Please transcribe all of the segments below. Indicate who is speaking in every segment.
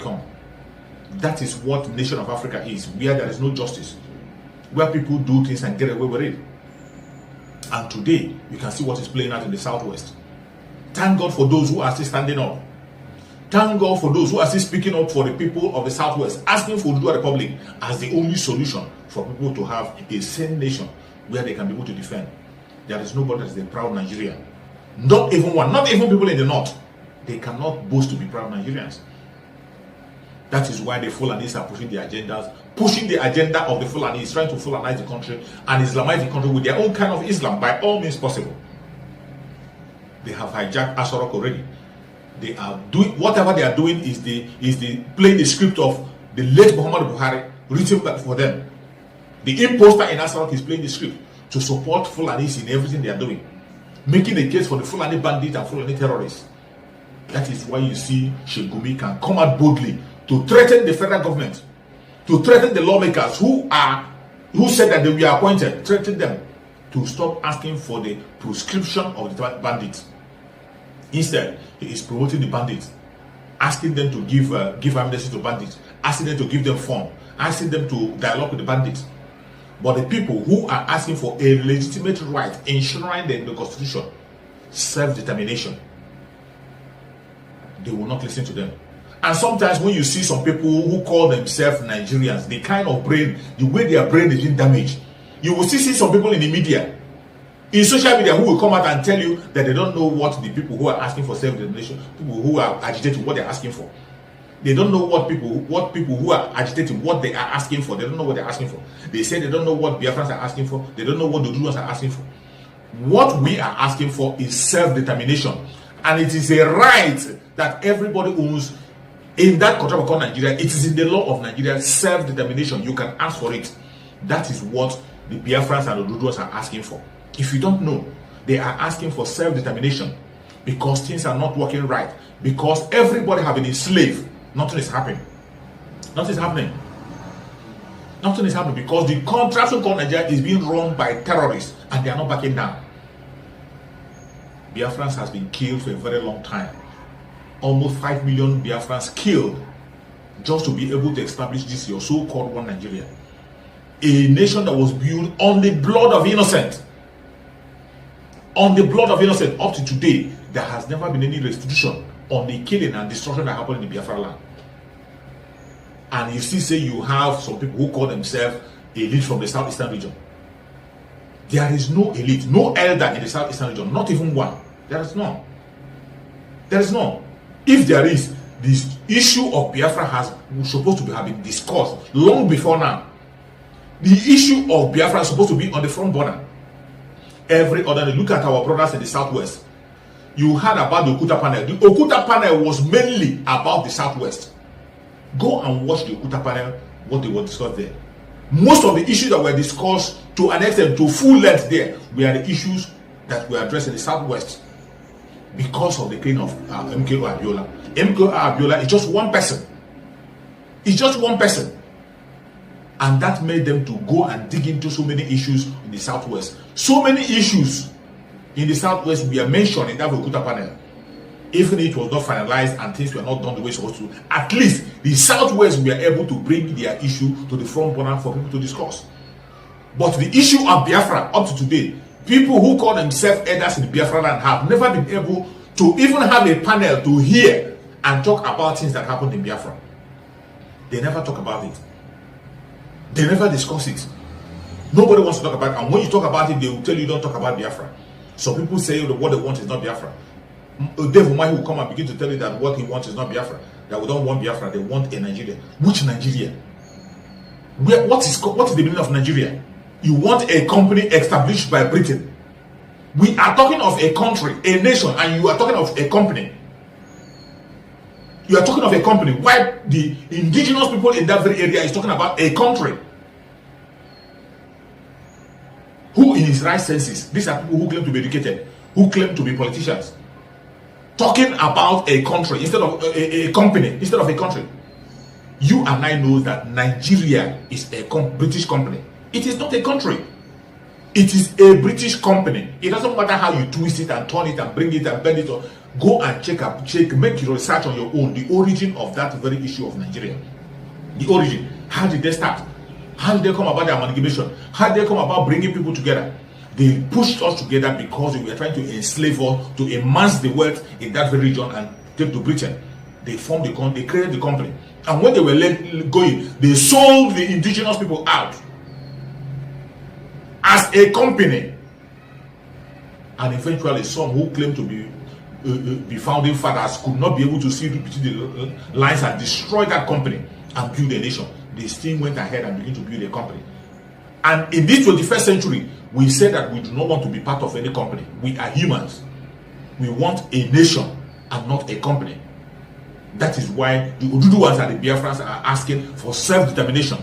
Speaker 1: become. That is what nation of Africa is, where there is no justice, where people do things and get away with it. And today, you can see what is playing out in the Southwest. Thank God for those who are still standing up. Thank God for those who are still speaking up for the people of the Southwest, asking for the Republic as the only solution for people to have a sane nation where they can be able to defend. There is nobody that is a proud Nigerian. Not even one, not even people in the North. They cannot boast to be proud Nigerians. That is why the Fulanis are pushing the agendas, pushing the agenda of the Fulanis, trying to Fulanize the country and Islamize the country with their own kind of Islam by all means possible. They have hijacked Asorock already. They are doing whatever they are doing is they playing the script of the late Muhammad Buhari written for them. The imposter in Asorock is playing the script to support Fulanis in everything they are doing, making a case for the Fulani bandits and Fulani terrorists. That is why you see Shegumi can come out boldly to threaten the federal government, to threaten the lawmakers who said that they were appointed, threaten them to stop asking for the proscription of the bandits. Instead, he is promoting the bandits, asking them to give amnesty to bandits, asking them to give them form, asking them to dialogue with the bandits. But the people who are asking for a legitimate right enshrined in the Constitution, self-determination, they will not listen to them. And sometimes when you see some people who call themselves Nigerians, the kind of brain, the way their brain is being damaged, you will still see some people in the media, in social media, who will come out and tell you that they don't know what the people who are asking for self-determination, people who are agitating, what they're asking for. They don't know what people who are agitating, what they are asking for. They don't know what they're asking for. They say they don't know what Biafrans are asking for. They don't know what the Indigenous are asking for. What we are asking for is self-determination. And it is a right that everybody owns in that country called Nigeria. It is in the law of Nigeria, self-determination. You can ask for it. That is what the Biafrans and the Indigenous are asking for. If you don't know, they are asking for self-determination because things are not working right. Because everybody have been enslaved. Nothing is happening. Nothing is happening. Nothing is happening because the contraption called Nigeria is being run by terrorists and they are not backing down. Biafrans has been killed for a very long time. Almost 5 million Biafrans killed just to be able to establish this your so-called one Nigeria. A nation that was built on the blood of innocent. On the blood of innocent. Up to today, there has never been any restitution on the killing and destruction that happened in the Biafra land. And you still say you have some people who call themselves elite from the southeastern region. There is no elite, no elder in the southeastern region, not even one. There is none. There is none. If there is, this issue of Biafra has supposed to have been discussed long before now. The issue of Biafra is supposed to be on the front burner. Every other, look at our brothers in the southwest. You heard about the Okuta panel. The Okuta panel was mainly about the southwest. Go and watch the Okuta panel, what they were discussed there. Most of the issues that were discussed to an extent, to full length there, were the issues that were addressed in the southwest because of the killing of MKO Abiola. MKO Abiola is just one person. It's just one person. And that made them to go and dig into so many issues in the southwest. So many issues in the southwest were mentioned in that Okuta panel. Even if it was not finalized and things were not done the way it's supposed to, at least the southwest were able to bring their issue to the front burner for people to discuss. But the issue of Biafra up to today, people who call themselves elders in the Biafra land have never been able to even have a panel to hear and talk about things that happened in Biafra. They never talk about it. They never discuss it. Nobody wants to talk about it. And when you talk about it, they will tell you don't talk about Biafra. Some people say what they want is not Biafra. Dave Umahi will come and begin to tell you that what he wants is not Biafra. That we don't want Biafra, they want a Nigeria. Which Nigeria? What is the meaning of Nigeria? You want a company established by Britain. We are talking of a country, a nation, and you are talking of a company. You are talking of a company. Why the indigenous people in that very area is talking about a country? Who in his right senses? These are people who claim to be educated, who claim to be politicians, talking about a country instead of a company, instead of a country. You and I know that Nigeria is a British company. It is not a country. It is a British company. It doesn't matter how you twist it and turn it and bring it and bend it. Go and check, make your research on your own, the origin of that very issue of Nigeria. The origin. How did they start? How did they come about their amalgamation? How did they come about bringing people together? They pushed us together because they were trying to enslave us, to amass the wealth in that very region and take to Britain. They formed they created the company. And when they were going, they sold the indigenous people out as a company. And eventually some who claimed to be founding fathers could not be able to see between the lines and destroy that company and build a nation. They still went ahead and began to build a company. And in this 21st century, we say that we do not want to be part of any company. We are humans. We want a nation and not a company. That is why the Oduduwas and the Biafrans are asking for self-determination,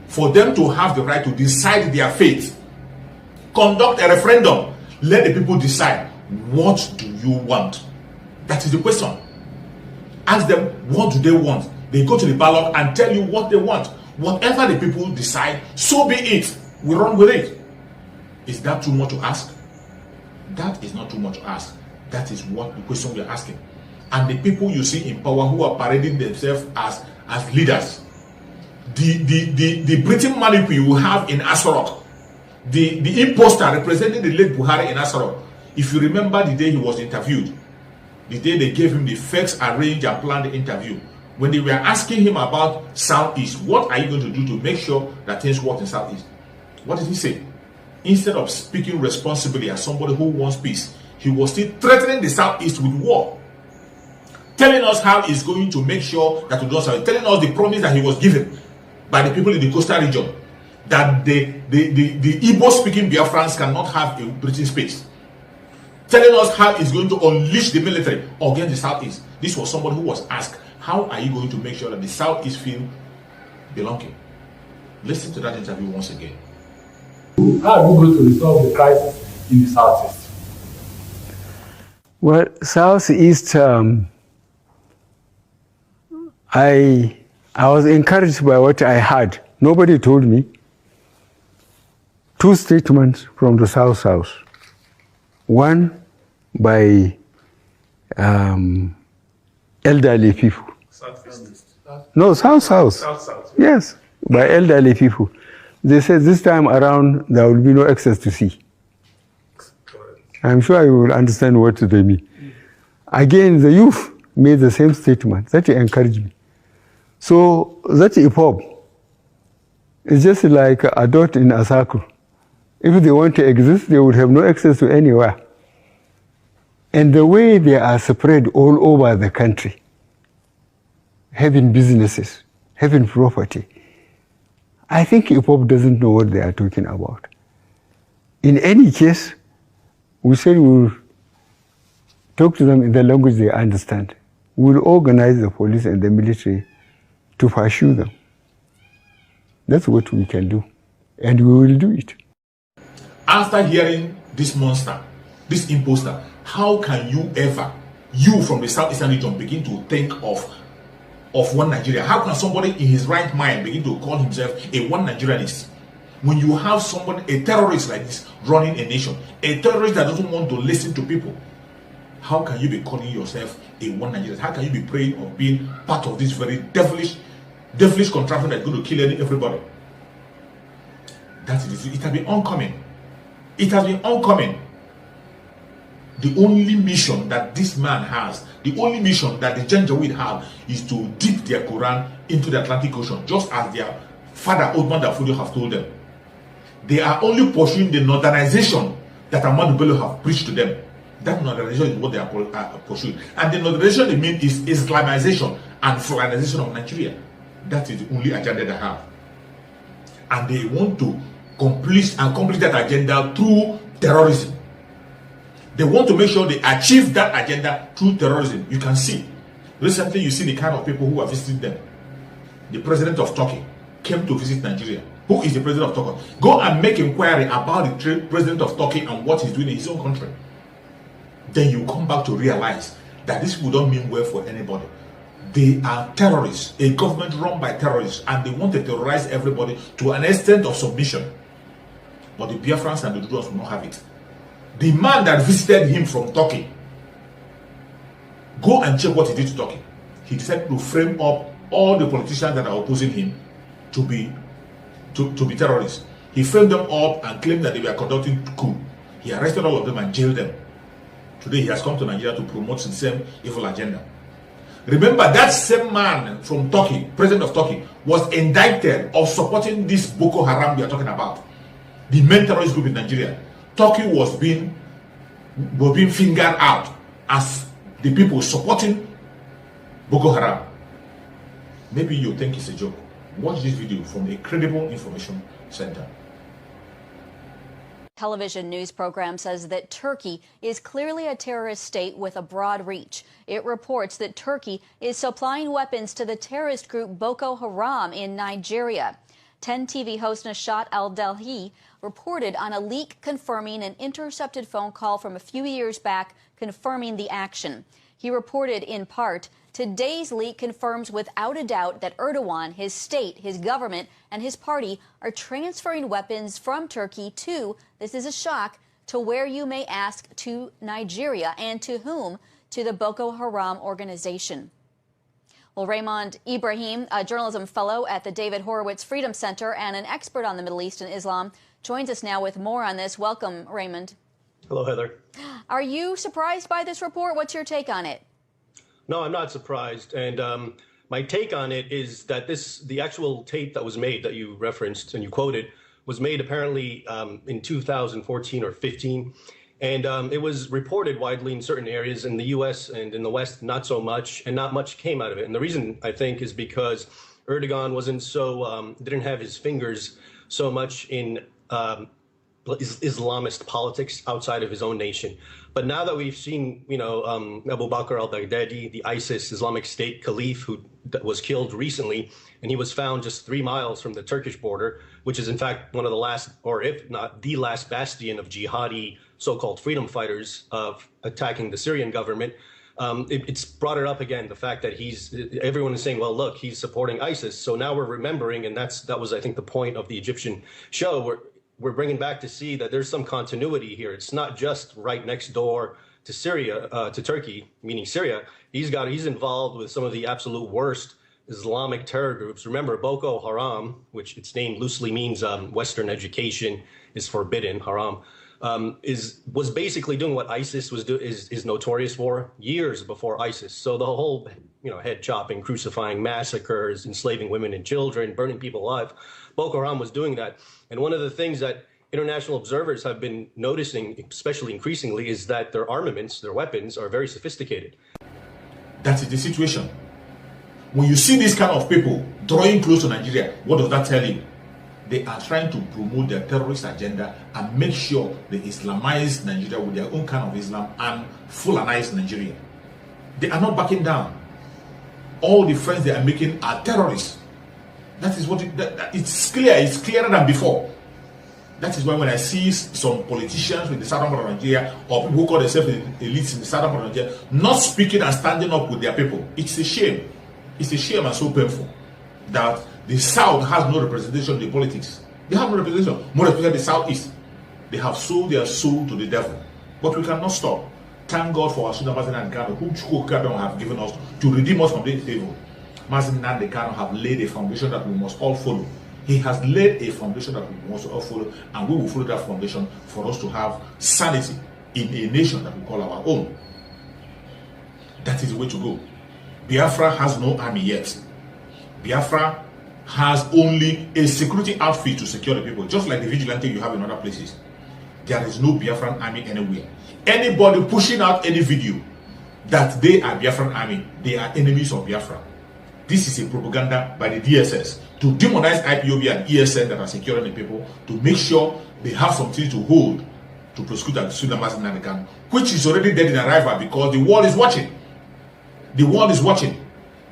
Speaker 1: for them to have the right to decide their fate. Conduct a referendum. Let the people decide, what do you want? That is the question. Ask them, what do they want? They go to the ballot and tell you what they want. Whatever the people decide, so be it. We run with it. Is that too much to ask? That is not too much to ask. That is what the question we are asking. And the people you see in power who are parading themselves as leaders, the Britain Manipu you have in Asorock, the imposter representing the late Buhari in Asorock. If you remember the day he was interviewed, the day they gave him the facts, arranged and planned interview, when they were asking him about Southeast, what are you going to do to make sure that things work in Southeast? What did he say? Instead of speaking responsibly as somebody who wants peace, he was still threatening the Southeast with war. Telling us how he's going to make sure that we don't survive. Telling us the promise that he was given by the people in the coastal region, that the Igbo-speaking Biafrans cannot have a British space. Telling us how he's going to unleash the military against the Southeast. This was somebody who was asked, how are you going to make sure that the Southeast feel belonging? Listen to that interview once again.
Speaker 2: How are we going to resolve the crisis in the Southeast?
Speaker 3: Well, Southeast, I was encouraged by what I heard. Nobody told me. Two statements from the South. One by elderly people. No, South. Yes, by elderly people. They said this time around there will be no access to sea. I'm sure you will understand what they mean. Again, the youth made the same statement. That encouraged me. So that EPOB is just like a dot in a circle. If they want to exist, they would have no access to anywhere. And the way they are spread all over the country, having businesses, having property, I think EPOB doesn't know what they are talking about. In any case, we said we'll talk to them in the language they understand. We'll organize the police and the military to pursue them. That's what we can do. And we will do it.
Speaker 1: After hearing this monster, this imposter, how can you from the Southeastern region begin to think of one Nigeria? How can somebody in his right mind begin to call himself a one Nigerianist? When you have somebody, a terrorist like this, running a nation, a terrorist that doesn't want to listen to people, how can you be calling yourself a one Nigerian? How can you be praying of being part of this very devilish contraption that's going to kill everybody? That is it. It has been oncoming. It has been oncoming. The only mission that this man has, the only mission that the Janjaweed have, is to dip their Quran into the Atlantic Ocean, just as their father, Othman Dafodio, have told them. They are only pursuing the northernization that Ahmadu Bello have preached to them. That northernization is what they are pursuing. And the northernization they mean is Islamization and Fulanization of Nigeria. That is the only agenda they have. And they want to complete that agenda through terrorism. They want to make sure they achieve that agenda through terrorism. You can see. Recently, you see the kind of people who are visiting them. The president of Turkey came to visit Nigeria. Who is the president of Turkey? Go and make inquiry about the president of Turkey and what he's doing in his own country. Then you come back to realize that these people don't mean well for anybody. They are terrorists, a government run by terrorists, and they want to terrorize everybody to an extent of submission. But the Biafrans and the Oduduwas will not have it. The man that visited him from Turkey Go and check what he did to Turkey. He decided to frame up all the politicians that are opposing him to be terrorists. He framed them up and claimed that they were conducting coup. He arrested all of them and jailed them. Today he has come to Nigeria to promote the same evil agenda. Remember, that same man from Turkey, president of Turkey, was indicted of supporting this Boko Haram we are talking about, the main terrorist group in Nigeria. Turkey was being fingered out as the people supporting Boko Haram. Maybe you think it's a joke. Watch this video from a credible information center.
Speaker 4: Television news program says that Turkey is clearly a terrorist state with a broad reach. It reports that Turkey is supplying weapons to the terrorist group Boko Haram in Nigeria. 10 TV host Nashat Al-Delhi reported on a leak confirming an intercepted phone call from a few years back confirming the action. He reported in part, today's leak confirms without a doubt that Erdogan, his state, his government, and his party are transferring weapons from Turkey to, this is a shock, to where you may ask, to Nigeria, and to whom? To the Boko Haram organization. Well, Raymond Ibrahim, a journalism fellow at the David Horowitz Freedom Center and an expert on the Middle East and Islam, joins us now with more on this. Welcome, Raymond.
Speaker 5: Hello, Heather.
Speaker 4: Are you surprised by this report? What's your take on it?
Speaker 5: No, I'm not surprised. And my take on it is that the actual tape that was made that you referenced and you quoted was made apparently in 2014 or 15. And it was reported widely in certain areas in the U.S. and in the West, not so much, and not much came out of it. And the reason, I think, is because Erdogan wasn't so, didn't have his fingers so much in Islamist politics outside of his own nation. But now that we've seen, Abu Bakr al-Baghdadi, the ISIS Islamic State caliph who was killed recently, and he was found just 3 miles from the Turkish border, which is in fact one of the last, or if not the last bastion of jihadi so-called freedom fighters of attacking the Syrian government. It's brought it up again, the fact that everyone is saying, well, look, he's supporting ISIS. So now we're remembering, and that was, I think, the point of the Egyptian show, we're bringing back to see that there's some continuity here. It's not just right next door to Syria, to Turkey, meaning Syria. He's involved with some of the absolute worst Islamic terror groups. Remember, Boko Haram, which its name loosely means Western education is forbidden, haram, was basically doing what ISIS is notorious for years before ISIS. So the whole, head chopping, crucifying, massacres, enslaving women and children, burning people alive, Boko Haram was doing that. And one of the things that international observers have been noticing, especially increasingly, is that their armaments, their weapons, are very sophisticated.
Speaker 1: That is the situation. When you see these kind of people drawing close to Nigeria, what does that tell you? They are trying to promote their terrorist agenda and make sure they Islamize Nigeria with their own kind of Islam and Fulanize Nigeria. They are not backing down. All the friends they are making are terrorists. That is what it's clear. It's clearer than before. That is why when I see some politicians in the southern part of Nigeria or people who call themselves elites in the southern part of Nigeria not speaking and standing up with their people, it's a shame. It's a shame and so painful that the South has no representation in the politics. They have no representation, more especially the Southeast. They have sold their soul to the devil. But we cannot stop. Thank God for our Sudan Mazen and Kano, whom Chukwu have given us to redeem us from this evil. Mazen and Kano have laid a foundation that we must all follow. He has laid a foundation that we must all follow, and we will follow that foundation for us to have sanity in a nation that we call our own. That is the way to go. Biafra has no army yet. Biafra has only a security outfit to secure the people, just like the vigilante you have in other places. There is no Biafran army anywhere. Anybody pushing out any video that they are Biafran army, they are enemies of Biafra. This is a propaganda by the DSS to demonize IPOB and ESN that are securing the people, to make sure they have something to hold to prosecute Sudan Mazen, which is already dead in arrival because the world is watching. The world is watching.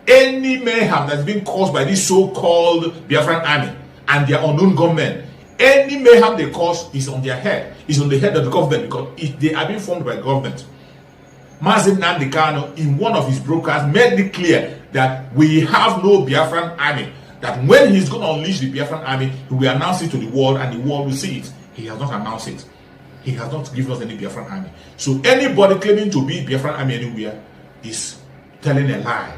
Speaker 1: Any mayhem that's been caused by this so-called Biafran army and their unknown gunmen, any mayhem they cause is on their head. Is on the head of the government because they are being formed by government. Mazen Nnamdi Kanu, in one of his broadcasts, made it clear that we have no Biafran army. That when he's going to unleash the Biafran army, he will announce it to the world and the world will see it. He has not announced it. He has not given us any Biafran army. So anybody claiming to be Biafran army anywhere is telling a lie.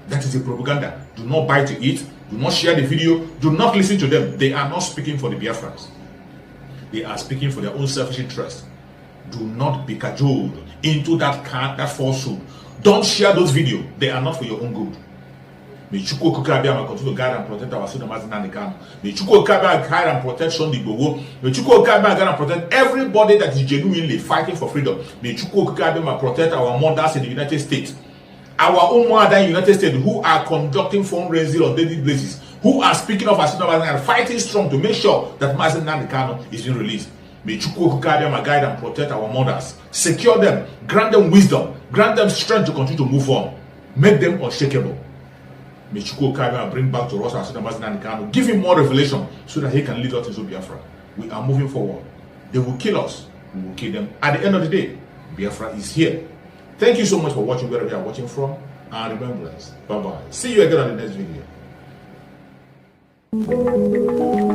Speaker 1: That is a propaganda. Do not buy to it. Do not share the video. Do not listen to them. They are not speaking for the Biafrans. They are speaking for their own selfish interest. Do not be cajoled into that falsehood. Don't share those videos. They are not for your own good. May Chukwu Okikabiyama continue to guide and protect our son Mazi Nnamdi Kanu. May Chukwu Okikabiyama guide and protect Sunday Igboho. May Chukwu Okikabiyama guide and protect everybody that is genuinely fighting for freedom. May Chukwu Okikabiyama protect our mothers in the United States. Our own mother in the United States who are conducting fundraising on daily basis, who are speaking of as and fighting strong to make sure that Mazi Nnamdi Kanu is being released. May Chukwu Okikabiyama guide and protect our mothers. Secure them, grant them wisdom, grant them strength to continue to move on. Make them unshakable. May Chukwu Okikabiyama bring back to us our son Mazi Nnamdi Kanu. Give him more revelation so that he can lead us into Biafra. We are moving forward. They will kill us. We will kill them. At the end of the day, Biafra is here. Thank you so much for watching wherever you are watching from. And remembrance. Bye-bye. See you again on the next video.